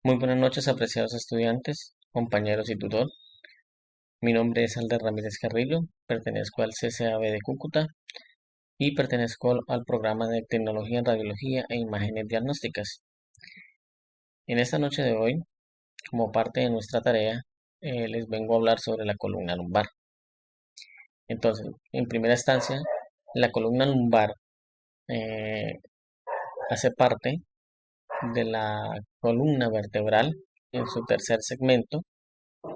Muy buenas noches, apreciados estudiantes, compañeros y tutor. Mi nombre es Alder Ramírez Carrillo, pertenezco al CCAB de Cúcuta y pertenezco al programa de Tecnología en Radiología e Imágenes Diagnósticas. En esta noche de hoy, como parte de nuestra tarea, les vengo a hablar sobre la columna lumbar. Entonces, en primera instancia, la columna lumbar eh, hace parte de la columna vertebral en su tercer segmento,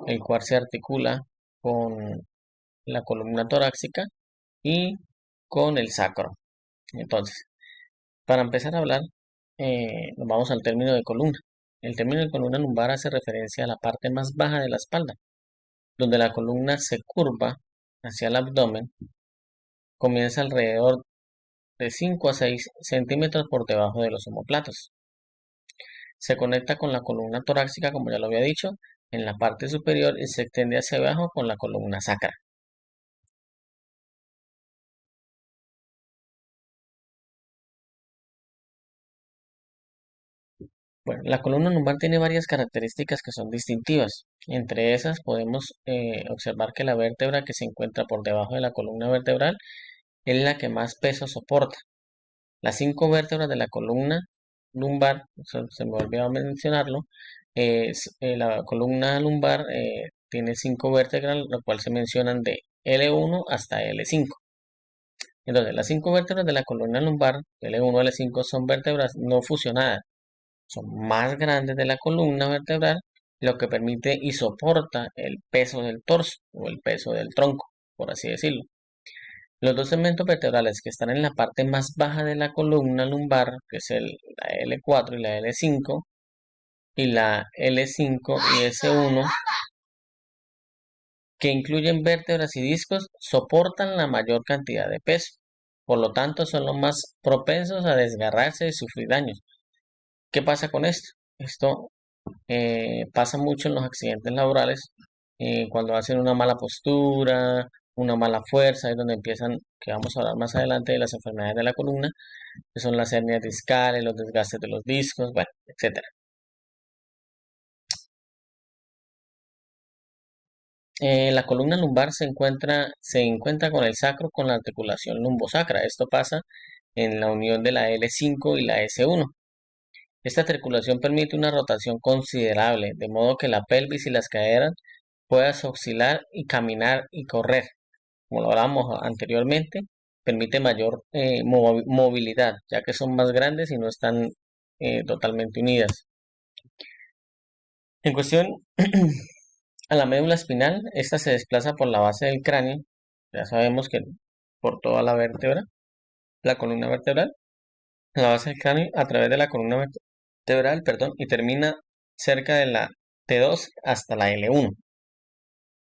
el cual se articula con la columna torácica y con el sacro. Entonces, para empezar a hablar, nos vamos al término de columna. El término de columna lumbar hace referencia a la parte más baja de la espalda, donde la columna se curva hacia el abdomen, comienza alrededor de 5 a 6 centímetros por debajo de los omóplatos. Se conecta con la columna torácica, como ya lo había dicho, en la parte superior y se extiende hacia abajo con la columna sacra. Bueno, la columna lumbar tiene varias características que son distintivas. Entre esas podemos observar que la vértebra que se encuentra por debajo de la columna vertebral es la que más peso soporta. Las 5 vértebras de la columna lumbar, se me olvidó mencionarlo, la columna lumbar tiene 5 vértebras, lo cual se mencionan de L1 hasta L5. Entonces, las 5 vértebras de la columna lumbar, L1 a L5, son vértebras no fusionadas, son más grandes de la columna vertebral, lo que permite y soporta el peso del torso o el peso del tronco, por así decirlo. Los dos segmentos vertebrales que están en la parte más baja de la columna lumbar, que es la L4 y la L5, y la L5 y S1, que incluyen vértebras y discos, soportan la mayor cantidad de peso. Por lo tanto, son los más propensos a desgarrarse y sufrir daños. ¿Qué pasa con esto? Esto pasa mucho en los accidentes laborales, cuando hacen una mala postura, una mala fuerza, es donde empiezan, que vamos a hablar más adelante de las enfermedades de la columna, que son las hernias discales, los desgastes de los discos, bueno, etcétera. La columna lumbar se encuentra con el sacro con la articulación lumbosacra. Esto pasa en la unión de la L5 y la S1. Esta articulación permite una rotación considerable, de modo que la pelvis y las caderas puedan oscilar y caminar y correr. Como lo hablábamos anteriormente, permite mayor movilidad, ya que son más grandes y no están totalmente unidas. En cuestión a la médula espinal, esta se desplaza por la base del cráneo, ya sabemos que por toda la vértebra, la columna vertebral, la base del cráneo a través de la columna vertebral, perdón, y termina cerca de la T2 hasta la L1.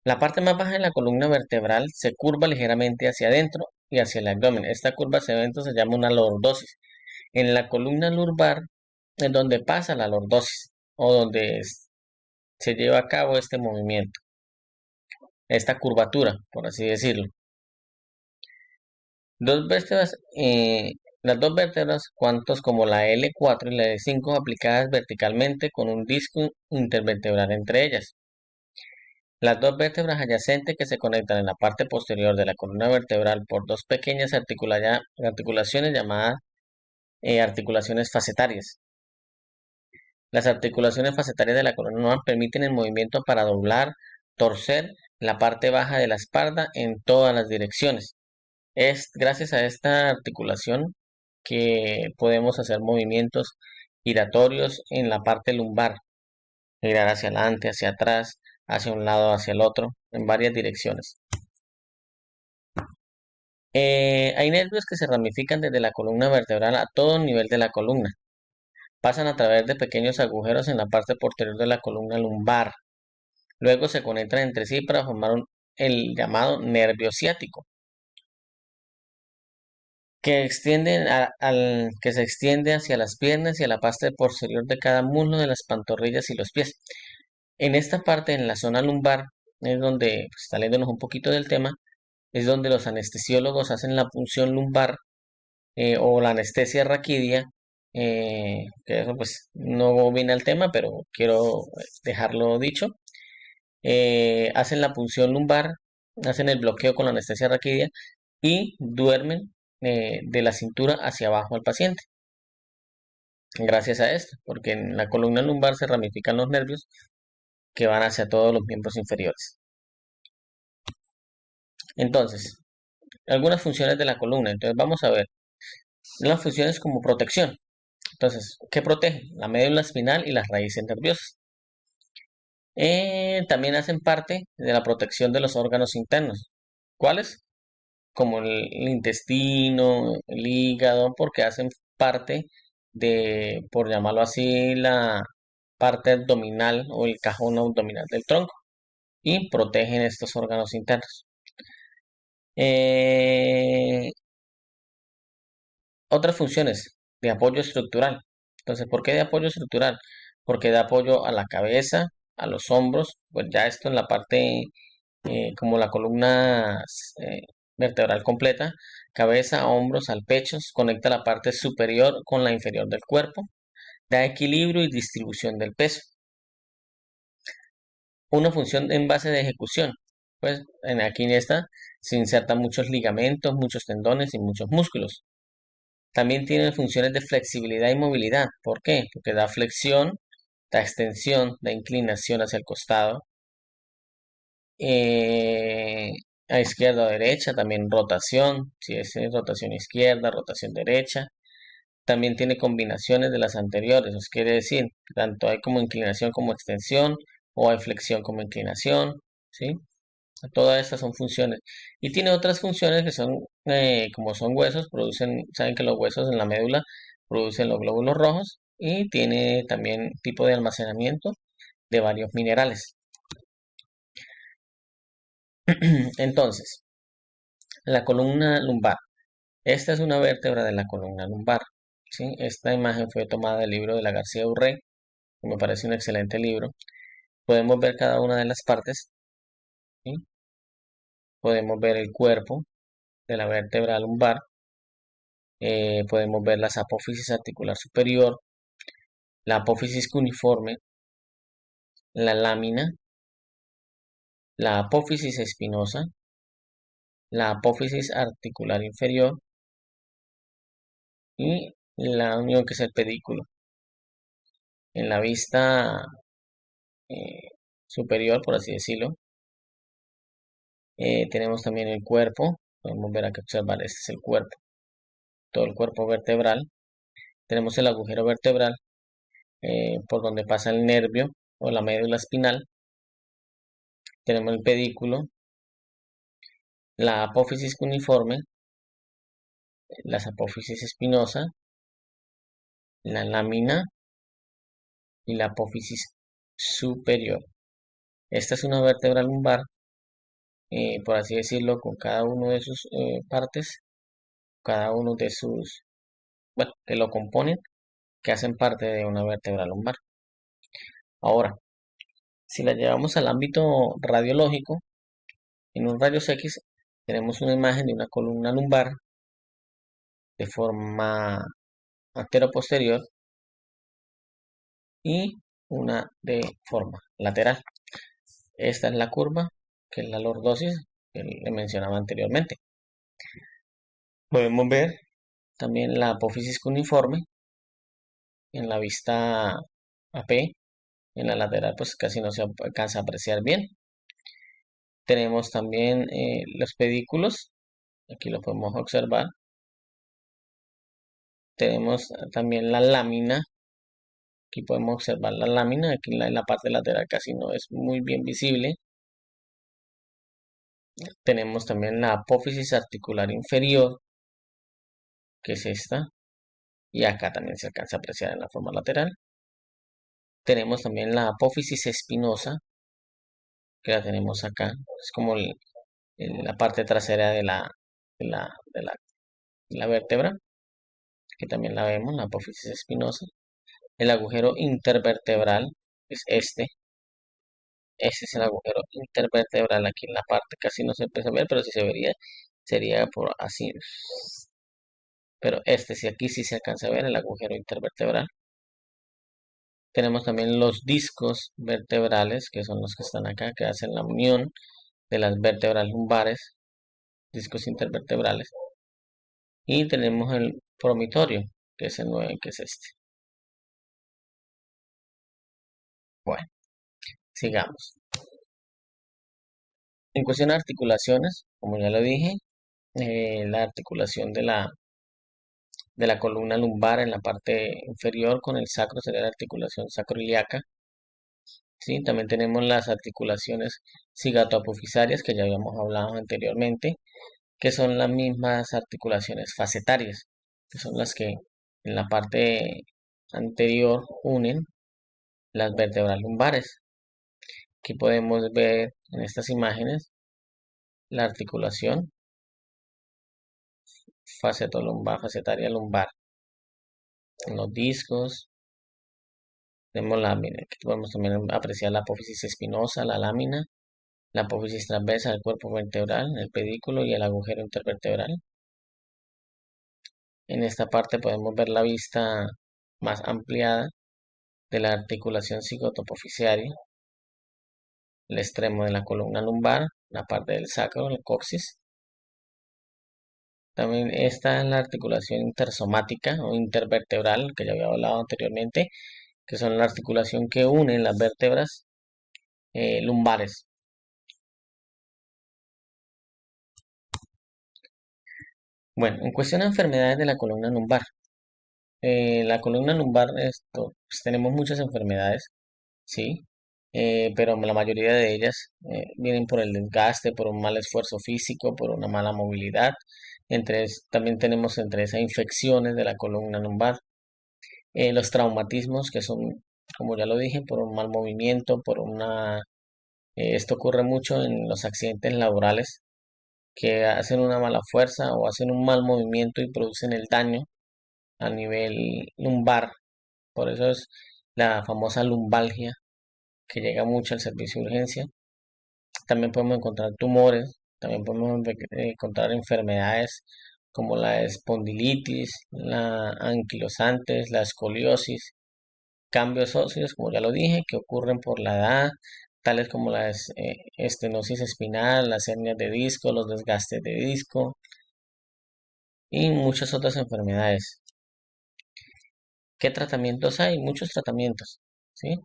La parte más baja de la columna vertebral se curva ligeramente hacia adentro y hacia el abdomen. Esta curva hacia adentro se llama una lordosis. En la columna lumbar es donde pasa la lordosis o donde se lleva a cabo este movimiento, esta curvatura, por así decirlo. Dos vértebras, las dos vértebras, cuantos como la L4 y la L5, aplicadas verticalmente con un disco intervertebral entre ellas. Las dos vértebras adyacentes que se conectan en la parte posterior de la columna vertebral por dos pequeñas articulaciones llamadas articulaciones facetarias. Las articulaciones facetarias de la columna lumbar permiten el movimiento para doblar, torcer la parte baja de la espalda en todas las direcciones. Es gracias a esta articulación que podemos hacer movimientos giratorios en la parte lumbar, girar hacia adelante, hacia atrás, hacia un lado, hacia el otro, en varias direcciones. Hay nervios que se ramifican desde la columna vertebral a todo nivel de la columna. Pasan a través de pequeños agujeros en la parte posterior de la columna lumbar. Luego se conectan entre sí para formar el llamado nervio ciático, que se extiende hacia las piernas y a la parte posterior de cada muslo de las pantorrillas y los pies. En esta parte, en la zona lumbar, es donde, pues, saliéndonos un poquito del tema, es donde los anestesiólogos hacen la punción lumbar o la anestesia raquídea que eso pues no viene al tema, pero quiero dejarlo dicho. Hacen la punción lumbar, hacen el bloqueo con la anestesia raquidia y duermen de la cintura hacia abajo al paciente. Gracias a esto, porque en la columna lumbar se ramifican los nervios que van hacia todos los miembros inferiores. Entonces, algunas funciones de la columna. Entonces, vamos a ver las funciones como protección. Entonces, ¿qué protege? La médula espinal y las raíces nerviosas. También hacen parte de la protección de los órganos internos. ¿Cuáles? Como el intestino, el hígado, porque hacen parte de, por llamarlo así, la parte abdominal o el cajón abdominal del tronco y protegen estos órganos internos. Eh, Otras funciones de apoyo estructural. Entonces, ¿por qué de apoyo estructural? Porque da apoyo a la cabeza, a los hombros, pues ya esto en la parte como la columna eh, vertebral completa, cabeza, hombros, al pecho, conecta la parte superior con la inferior del cuerpo, da equilibrio y distribución del peso. Una función en base de ejecución, pues aquí en esta se insertan muchos ligamentos, muchos tendones y muchos músculos. También tiene funciones de flexibilidad y movilidad. ¿Por qué? Porque da flexión, da extensión, da inclinación hacia el costado, eh, a izquierda o derecha, también rotación, si es rotación izquierda, rotación derecha. También tiene combinaciones de las anteriores, os quiere decir, tanto hay como inclinación como extensión, o hay flexión como inclinación, ¿sí? Todas estas son funciones. Y tiene otras funciones que son, como son huesos, producen, saben que los huesos en la médula producen los glóbulos rojos y tiene también tipo de almacenamiento de varios minerales. Entonces, la columna lumbar. Esta es una vértebra de la columna lumbar. ¿Sí? Esta imagen fue tomada del libro de la García Urrey, que me parece un excelente libro. Podemos ver cada una de las partes. ¿Sí? Podemos ver el cuerpo de la vértebra lumbar. Podemos ver las apófisis articular superior, la apófisis cuneiforme, la lámina, la apófisis espinosa, la apófisis articular inferior y la unión que es el pedículo. En la vista superior, por así decirlo, tenemos también el cuerpo. Podemos ver aquí observar, este es el cuerpo, todo el cuerpo vertebral. Tenemos el agujero vertebral por donde pasa el nervio o la médula espinal. Tenemos el pedículo, la apófisis cuneiforme, las apófisis espinosa, la lámina y la apófisis superior. Esta es una vértebra lumbar, por así decirlo, con cada uno de sus partes, cada uno de sus, bueno, que lo componen, que hacen parte de una vértebra lumbar. Ahora, si la llevamos al ámbito radiológico, en un rayos X tenemos una imagen de una columna lumbar de forma antero-posterior y una de forma lateral. Esta es la curva, que es la lordosis que le mencionaba anteriormente. Podemos ver también la apófisis cuneiforme en la vista AP. En la lateral pues casi no se alcanza a apreciar bien. Tenemos también los pedículos, aquí lo podemos observar. Tenemos también la lámina, aquí podemos observar la lámina, aquí en la parte lateral casi no es muy bien visible. Tenemos también la apófisis articular inferior, que es esta, y acá también se alcanza a apreciar en la forma lateral. Tenemos también la apófisis espinosa, que la tenemos acá, es como la parte trasera de la, de la, de la vértebra, que también la vemos, la apófisis espinosa. El agujero intervertebral es este. Este es el agujero intervertebral aquí en la parte, casi no se empieza a ver, pero si se vería, sería por así. pero este sí, aquí sí se alcanza a ver el agujero intervertebral. Tenemos también los discos vertebrales, que son los que están acá, que hacen la unión de las vértebras lumbares, discos intervertebrales. Y tenemos el promitorio, que es el 9, que es este. Bueno, sigamos. En cuestión de articulaciones, como ya lo dije, la articulación de la columna lumbar en la parte inferior con el sacro sería la articulación sacroiliaca. ¿Sí? También tenemos las articulaciones cigatoapofisarias que ya habíamos hablado anteriormente, que son las mismas articulaciones facetarias, que son las que en la parte anterior unen las vértebras lumbares. Aquí podemos ver en estas imágenes la articulación facetolumbar, facetaria lumbar. En los discos tenemos aquí podemos también apreciar la apófisis espinosa, la lámina, la apófisis transversa del cuerpo vertebral, el pedículo y el agujero intervertebral. En esta parte podemos ver la vista más ampliada de la articulación cigotopoficiaria, el extremo de la columna lumbar, la parte del sacro, el coxis. También está en la articulación intersomática o intervertebral, que ya había hablado anteriormente, que son la articulación que une las vértebras lumbares. Bueno, en cuestión de enfermedades de la columna lumbar. La columna lumbar, pues tenemos muchas enfermedades, ¿sí? Pero la mayoría de ellas vienen por el desgaste, por un mal esfuerzo físico, por una mala movilidad. También tenemos entre esas infecciones de la columna lumbar, los traumatismos que son, como ya lo dije, por un mal movimiento, esto ocurre mucho en los accidentes laborales que hacen una mala fuerza o hacen un mal movimiento y producen el daño a nivel lumbar. Por eso es la famosa lumbalgia que llega mucho al servicio de urgencia. También podemos encontrar tumores, también podemos encontrar enfermedades como la espondilitis, la anquilosantes, la escoliosis, cambios óseos, como ya lo dije, que ocurren por la edad, tales como la estenosis espinal, las hernias de disco, los desgastes de disco y muchas otras enfermedades. ¿Qué tratamientos hay? Muchos tratamientos, ¿sí?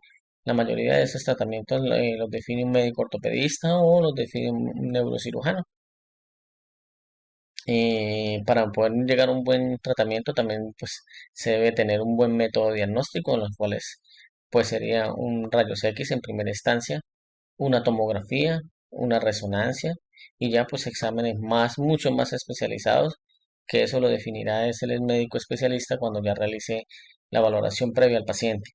La mayoría de esos tratamientos los define un médico ortopedista o los define un neurocirujano. Para poder llegar a un buen tratamiento también pues, se debe tener un buen método diagnóstico en los cuales pues sería un rayos X en primera instancia, una tomografía, una resonancia y ya pues exámenes mucho más especializados, que eso lo definirá es el médico especialista cuando ya realice la valoración previa al paciente.